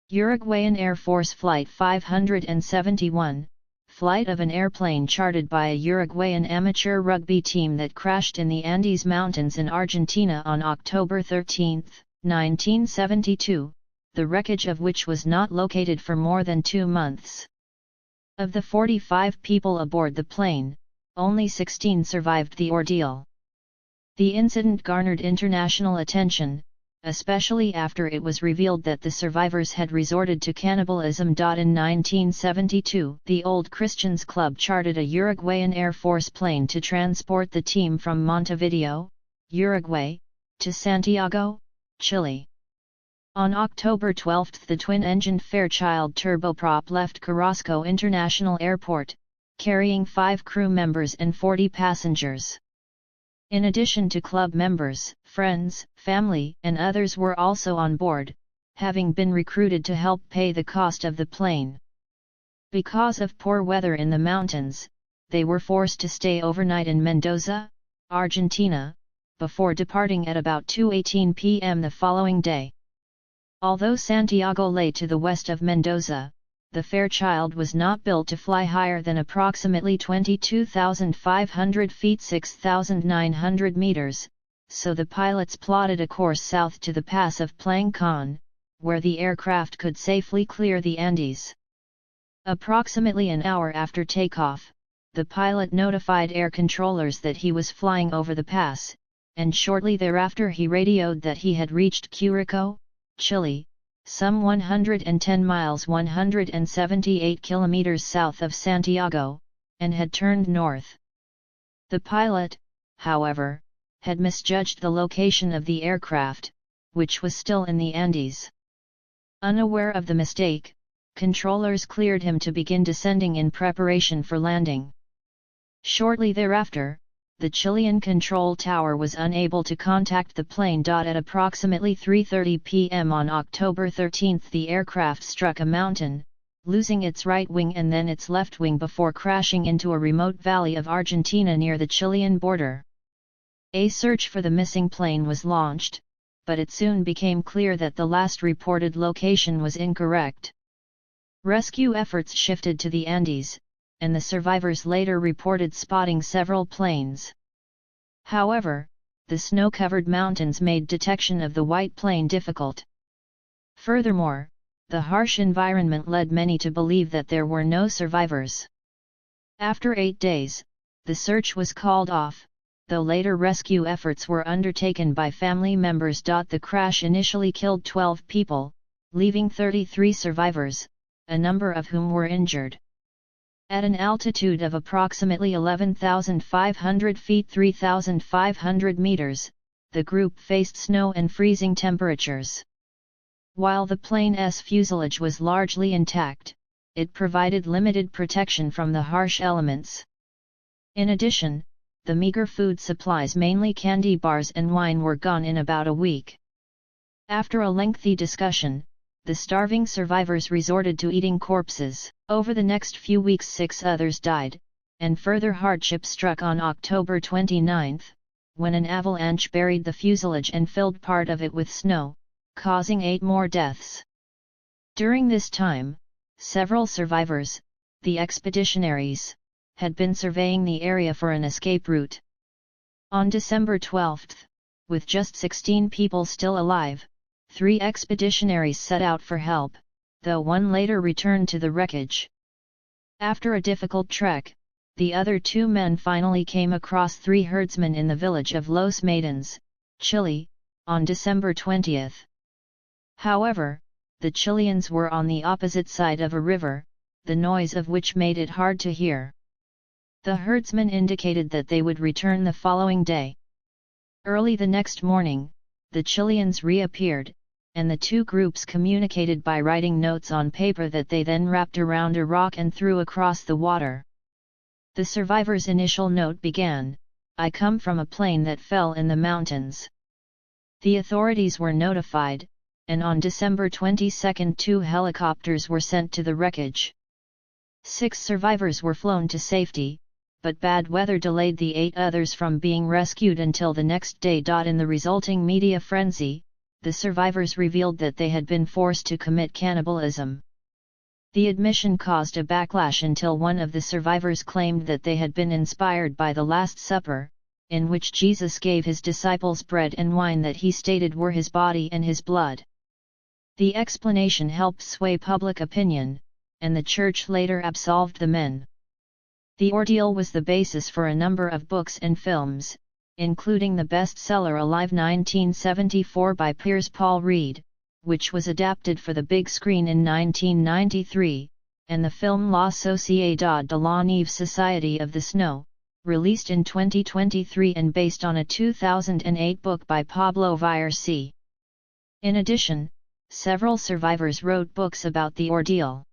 Uruguayan Air Force Flight 571, flight of an airplane chartered by a Uruguayan amateur rugby team that crashed in the Andes Mountains in Argentina on October 13, 1972, the wreckage of which was not located for more than 2 months. Of the 45 people aboard the plane, only 16 survived the ordeal. The incident garnered international attention, especially after it was revealed that the survivors had resorted to cannibalism. In 1972, the Old Christians Club chartered a Uruguayan Air Force plane to transport the team from Montevideo, Uruguay, to Santiago, Chile. On October 12 the twin-engined Fairchild turboprop left Carrasco International Airport, carrying 5 crew members and 40 passengers. In addition to club members, friends, family and others were also on board, having been recruited to help pay the cost of the plane. Because of poor weather in the mountains, they were forced to stay overnight in Mendoza, Argentina, before departing at about 2:18 p.m. the following day. Although Santiago lay to the west of Mendoza, the Fairchild was not built to fly higher than approximately 22,500 feet 6,900 meters, so the pilots plotted a course south to the pass of Plancon, where the aircraft could safely clear the Andes. Approximately an hour after takeoff, the pilot notified air controllers that he was flying over the pass, and shortly thereafter he radioed that he had reached Curicó, Chile, some 110 miles 178 kilometers south of Santiago, and had turned north. The pilot, however, had misjudged the location of the aircraft, which was still in the Andes. Unaware of the mistake, controllers cleared him to begin descending in preparation for landing. Shortly thereafter, the Chilean control tower was unable to contact the plane. At approximately 3:30 p.m. on October 13 the aircraft struck a mountain, losing its right wing and then its left wing before crashing into a remote valley of Argentina near the Chilean border. A search for the missing plane was launched, but it soon became clear that the last reported location was incorrect. Rescue efforts shifted to the Andes, and the survivors later reported spotting several planes. However, the snow-covered mountains made detection of the white plane difficult. Furthermore, the harsh environment led many to believe that there were no survivors. After 8 days, the search was called off, though later rescue efforts were undertaken by family members. The crash initially killed 12 people, leaving 33 survivors, a number of whom were injured. At an altitude of approximately 11,500 feet 3,500 meters, the group faced snow and freezing temperatures. While the plane's fuselage was largely intact, it provided limited protection from the harsh elements. In addition, the meager food supplies, mainly candy bars and wine, were gone in about a week. After a lengthy discussion, the starving survivors resorted to eating corpses. Over the next few weeks 6 others died, and further hardship struck on October 29, when an avalanche buried the fuselage and filled part of it with snow, causing 8 more deaths. During this time, several survivors, the expeditionaries, had been surveying the area for an escape route. On December 12, with just 16 people still alive, 3 expeditionaries set out for help, though one later returned to the wreckage. After a difficult trek, the other 2 men finally came across 3 herdsmen in the village of Los Maidens, Chile, on December 20. However, the Chileans were on the opposite side of a river, the noise of which made it hard to hear. The herdsmen indicated that they would return the following day. Early the next morning, the Chileans reappeared, and the 2 groups communicated by writing notes on paper that they then wrapped around a rock and threw across the water. The survivor's initial note began, "I come from a plane that fell in the mountains." The authorities were notified, and on December 22 2 helicopters were sent to the wreckage. 6 survivors were flown to safety, but bad weather delayed the 8 others from being rescued until the next day. In the resulting media frenzy, the survivors revealed that they had been forced to commit cannibalism. The admission caused a backlash until one of the survivors claimed that they had been inspired by the Last Supper, in which Jesus gave his disciples bread and wine that he stated were his body and his blood. The explanation helped sway public opinion, and the church later absolved the men. The ordeal was the basis for a number of books and films, including the bestseller Alive 1974 by Piers Paul Reed, which was adapted for the big screen in 1993, and the film La Sociedad de la Nieve Society of the Snow, released in 2023 and based on a 2008 book by Pablo Vierci. In addition, several survivors wrote books about the ordeal.